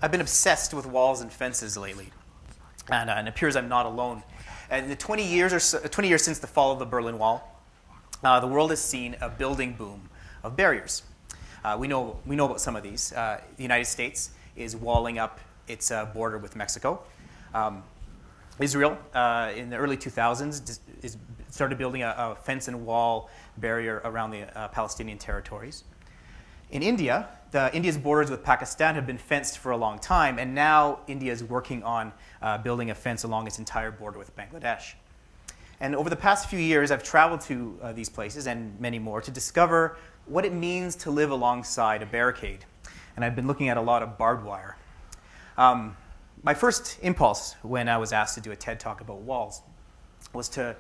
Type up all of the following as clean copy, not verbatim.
I've been obsessed with walls and fences lately, and it appears I'm not alone. In the 20 years since the fall of the Berlin Wall, the world has seen a building boom of barriers. We know about some of these. The United States is walling up its border with Mexico. Israel, in the early 2000s, started building a fence and wall barrier around the Palestinian territories. In India, India's borders with Pakistan have been fenced for a long time, and now India is working on building a fence along its entire border with Bangladesh. And over the past few years, I've traveled to these places and many more to discover what it means to live alongside a barricade. And I've been looking at a lot of barbed wire. My first impulse when I was asked to do a TED Talk about walls was to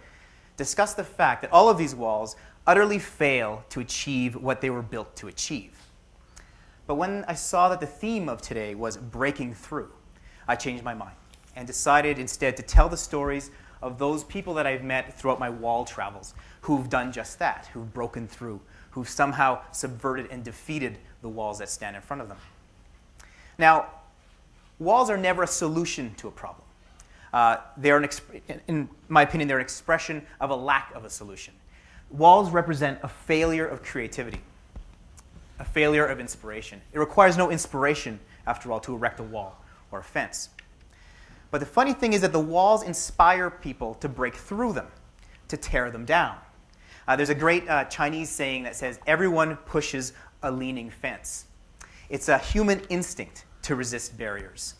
discuss the fact that all of these walls utterly fail to achieve what they were built to achieve. But when I saw that the theme of today was breaking through, I changed my mind and decided instead to tell the stories of those people that I've met throughout my wall travels who've done just that, who've broken through, who've somehow subverted and defeated the walls that stand in front of them. Now, walls are never a solution to a problem. In my opinion, they're an expression of a lack of a solution. Walls represent a failure of creativity, a failure of inspiration. It requires no inspiration, after all, to erect a wall or a fence. But the funny thing is that the walls inspire people to break through them, to tear them down. There's a great Chinese saying that says, "Everyone pushes a leaning fence." It's a human instinct to resist barriers.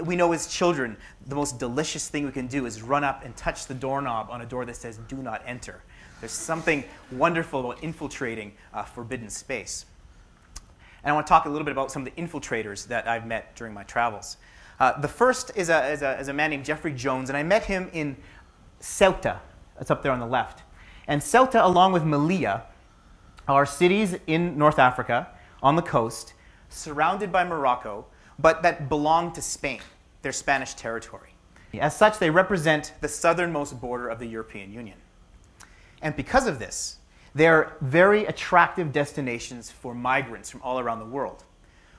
We know as children, the most delicious thing we can do is run up and touch the doorknob on a door that says, "Do not enter." There's something wonderful about infiltrating forbidden space. And I want to talk a little bit about some of the infiltrators that I've met during my travels. The first is a man named Jeffrey Jones, and I met him in Ceuta. That's up there on the left. And Ceuta, along with Melilla, are cities in North Africa on the coast, surrounded by Morocco, but that belong to Spain, their Spanish territory. As such, they represent the southernmost border of the European Union. And because of this, they're very attractive destinations for migrants from all around the world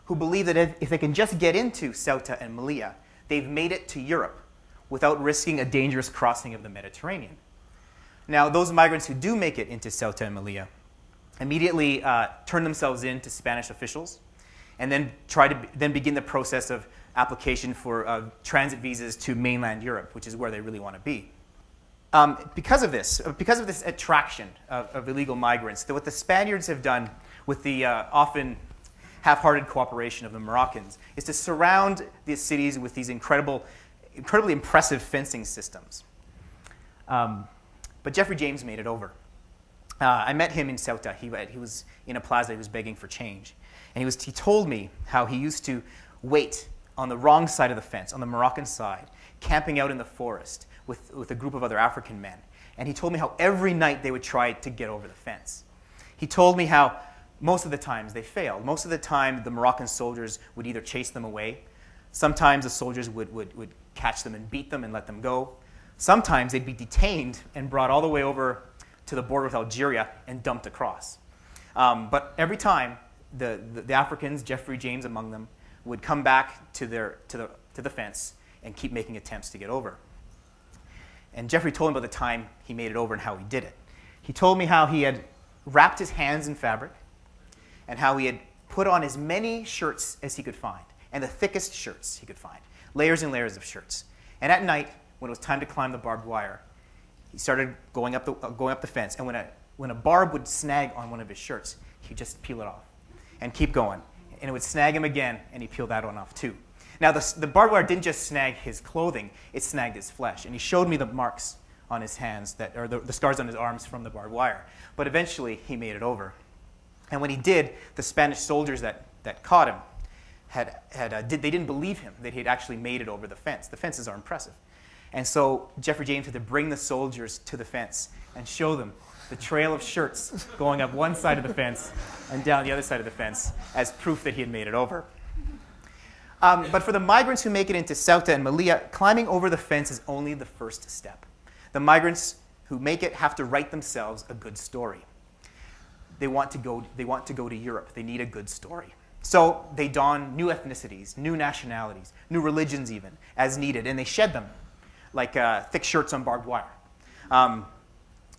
who believe that if they can just get into Ceuta and Melilla, they've made it to Europe without risking a dangerous crossing of the Mediterranean. Now, those migrants who do make it into Ceuta and Melilla immediately turn themselves in to Spanish officials and then begin the process of application for transit visas to mainland Europe, which is where they really want to be. Because of this attraction of illegal migrants, what the Spaniards have done with the often half-hearted cooperation of the Moroccans is to surround these cities with these incredibly impressive fencing systems. But Jeffrey James made it over. I met him in Ceuta. He was in a plaza. He was begging for change. And he told me how he used to wait on the wrong side of the fence, on the Moroccan side, camping out in the forest with a group of other African men. And he told me how every night they would try to get over the fence. He told me how most of the times they failed. Most of the time the Moroccan soldiers would either chase them away. Sometimes the soldiers would catch them and beat them and let them go. Sometimes they'd be detained and brought all the way over to the border with Algeria and dumped across. But every time the Africans, Jeffrey James among them, would come back to the fence and keep making attempts to get over. And Jeffrey told me about the time he made it over and how he did it. He told me how he had wrapped his hands in fabric and how he had put on as many shirts as he could find, and the thickest shirts he could find, layers and layers of shirts. And at night, when it was time to climb the barbed wire, he started going up the fence, and when a barb would snag on one of his shirts, he'd just peel it off and keep going. And it would snag him again, and he'd peel that one off too. Now, the barbed wire didn't just snag his clothing, it snagged his flesh. And he showed me the marks on his hands, or the scars on his arms from the barbed wire. But eventually, he made it over. And when he did, the Spanish soldiers that caught him, they didn't believe him that he had actually made it over the fence. The fences are impressive. And so Jeffrey James had to bring the soldiers to the fence and show them the trail of shirts going up one side of the fence and down the other side of the fence as proof that he had made it over. But for the migrants who make it into Ceuta and Melilla, climbing over the fence is only the first step. The migrants who make it have to write themselves a good story. They want to go to Europe. They need a good story. So they don new ethnicities, new nationalities, new religions even, as needed, and they shed them, like thick shirts on barbed wire.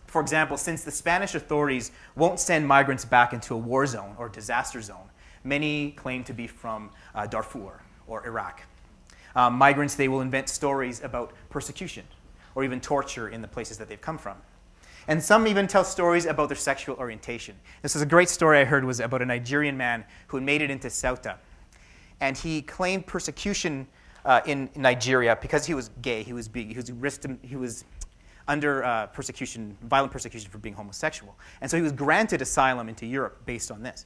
For example, since the Spanish authorities won't send migrants back into a war zone or disaster zone, many claim to be from Darfur or Iraq. Migrants, they will invent stories about persecution or even torture in the places that they've come from. And some even tell stories about their sexual orientation. This is a great story I heard was about a Nigerian man who had made it into Ceuta. And he claimed persecution in Nigeria because he was gay. He was under persecution, violent persecution for being homosexual. And so he was granted asylum into Europe based on this.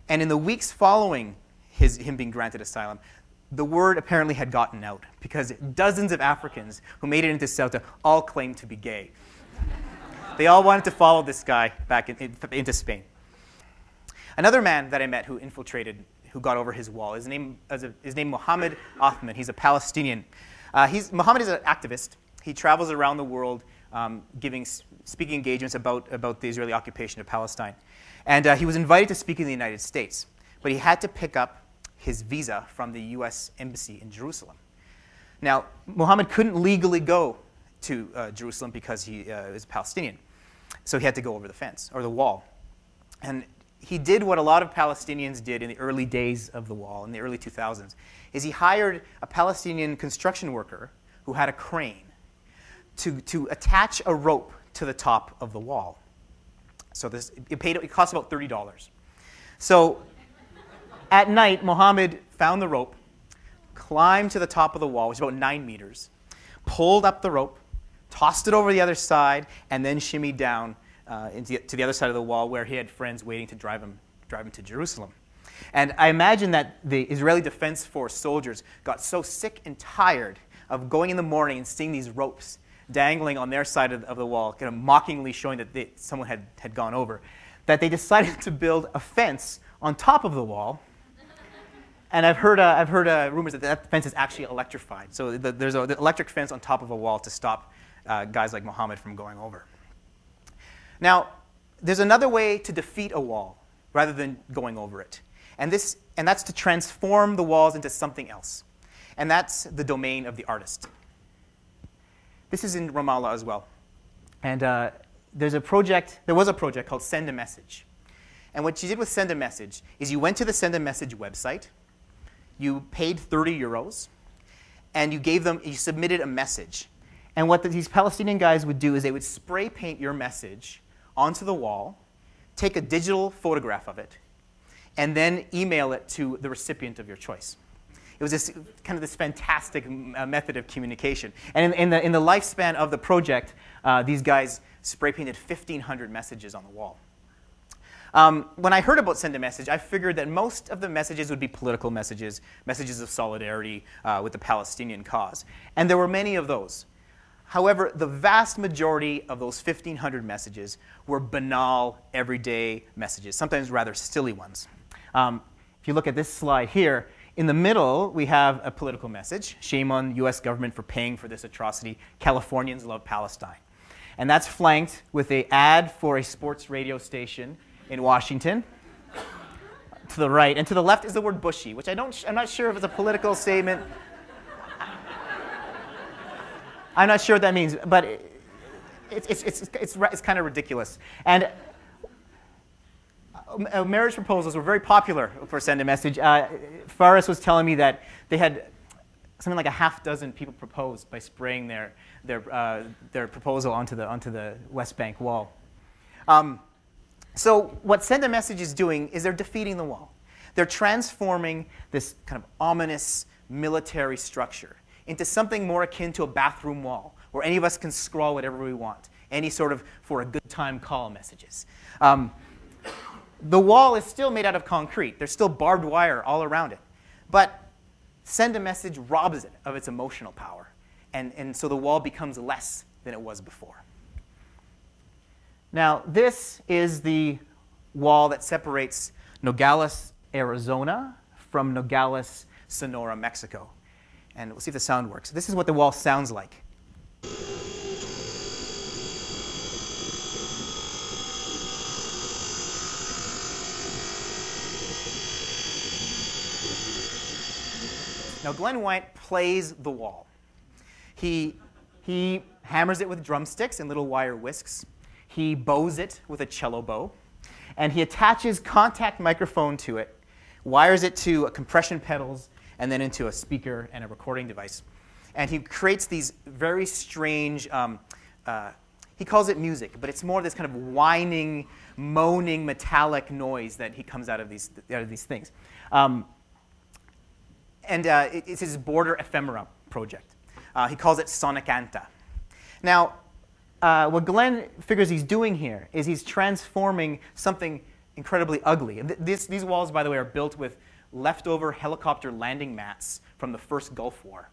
And in the weeks following him being granted asylum, the word apparently had gotten out because dozens of Africans who made it into Ceuta all claimed to be gay. They all wanted to follow this guy back into Spain. Another man that I met who got over his wall, his name Mohammed Othman. He's a Palestinian. Mohammed is an activist. He travels around the world giving speaking engagements about the Israeli occupation of Palestine. And he was invited to speak in the United States, but he had to pick up his visa from the US Embassy in Jerusalem. Now, Mohammed couldn't legally go to Jerusalem because he is Palestinian. So he had to go over the fence, or the wall. And he did what a lot of Palestinians did in the early days of the wall, in the early 2000s, is he hired a Palestinian construction worker who had a crane to attach a rope to the top of the wall. So it cost about $30. So at night, Mohammed found the rope, climbed to the top of the wall, which is about 9 meters, pulled up the rope, tossed it over the other side, and then shimmied down to the other side of the wall where he had friends waiting to drive him to Jerusalem. And I imagine that the Israeli Defense Force soldiers got so sick and tired of going in the morning and seeing these ropes dangling on their side of the wall, kind of mockingly showing that someone had gone over, that they decided to build a fence on top of the wall. And I've heard rumors that fence is actually electrified. So there's an electric fence on top of a wall to stop guys like Mohammed from going over. Now, there's another way to defeat a wall rather than going over it. And that's to transform the walls into something else. And that's the domain of the artist. This is in Ramallah as well. And there was a project called Send a Message. And what you did with Send a Message is you went to the Send a Message website, you paid 30 euros, and you submitted a message. And what these Palestinian guys would do is they would spray paint your message onto the wall, take a digital photograph of it, and then email it to the recipient of your choice. It was this fantastic method of communication. And in the lifespan of the project, these guys spray painted 1,500 messages on the wall. When I heard about Send a Message, I figured that most of the messages would be political messages, messages of solidarity with the Palestinian cause. And there were many of those. However, the vast majority of those 1,500 messages were banal, everyday messages, sometimes rather silly ones. If you look at this slide here, in the middle, we have a political message. Shame on US government for paying for this atrocity. Californians love Palestine. And that's flanked with an ad for a sports radio station in Washington to the right. And to the left is the word bushy, which I'm not sure if it's a political statement. I'm not sure what that means, but it's kind of ridiculous. And marriage proposals were very popular for Send a Message. Faris was telling me that they had something like a half dozen people proposed by spraying their proposal onto the West Bank wall. So what Send a Message is doing is they're defeating the wall. They're transforming this kind of ominous military structure into something more akin to a bathroom wall, where any of us can scrawl whatever we want, any sort of for a good time call messages. The wall is still made out of concrete. There's still barbed wire all around it. But Send a Message robs it of its emotional power. And so the wall becomes less than it was before. Now, this is the wall that separates Nogales, Arizona from Nogales, Sonora, Mexico. And we'll see if the sound works. This is what the wall sounds like. Now, Glenn White plays the wall. He hammers it with drumsticks and little wire whisks. He bows it with a cello bow. And he attaches contact microphone to it, wires it to compression pedals, and then into a speaker and a recording device. And he creates these very strange, he calls it music, but it's more this kind of whining, moaning, metallic noise that he comes out of these things. It's his border ephemera project. He calls it sonicanta. Now, what Glenn figures he's doing here is he's transforming something incredibly ugly. These walls, by the way, are built with leftover helicopter landing mats from the first Gulf War.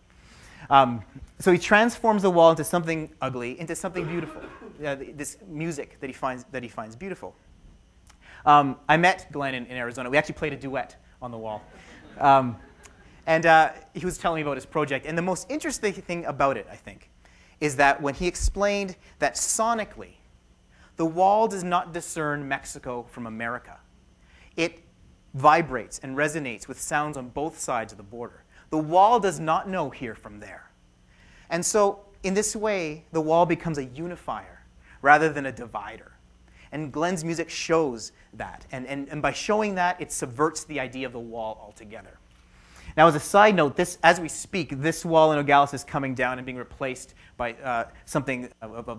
So he transforms the wall into something ugly, into something beautiful. This music that he finds beautiful. I met Glenn in Arizona. We actually played a duet on the wall. He was telling me about his project. And the most interesting thing about it, I think, is that when he explained that sonically, the wall does not discern Mexico from America. It vibrates and resonates with sounds on both sides of the border. The wall does not know here from there. And so, in this way, the wall becomes a unifier rather than a divider. And Glenn's music shows that. And by showing that, it subverts the idea of the wall altogether. Now, as a side note, as we speak, this wall in Nogales is coming down and being replaced by something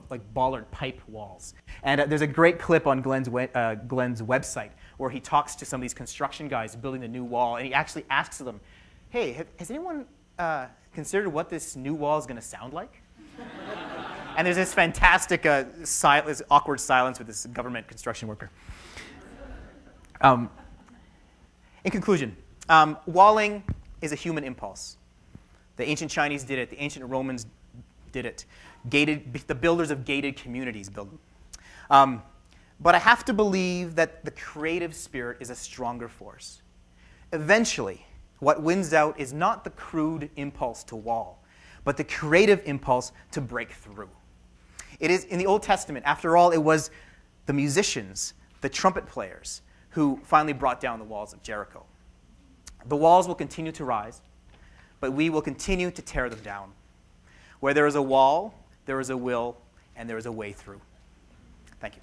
like bollard pipe walls. And there's a great clip on Glenn's website where he talks to some of these construction guys building the new wall, and he actually asks them, hey, has anyone considered what this new wall is going to sound like? And there's this fantastic awkward silence with this government construction worker. In conclusion, walling is a human impulse. The ancient Chinese did it. The ancient Romans did it. The builders of gated communities built them. But I have to believe that the creative spirit is a stronger force. Eventually, what wins out is not the crude impulse to wall, but the creative impulse to break through. It is, in the Old Testament, after all, it was the musicians, the trumpet players, who finally brought down the walls of Jericho. The walls will continue to rise, but we will continue to tear them down. Where there is a wall, there is a will, and there is a way through. Thank you.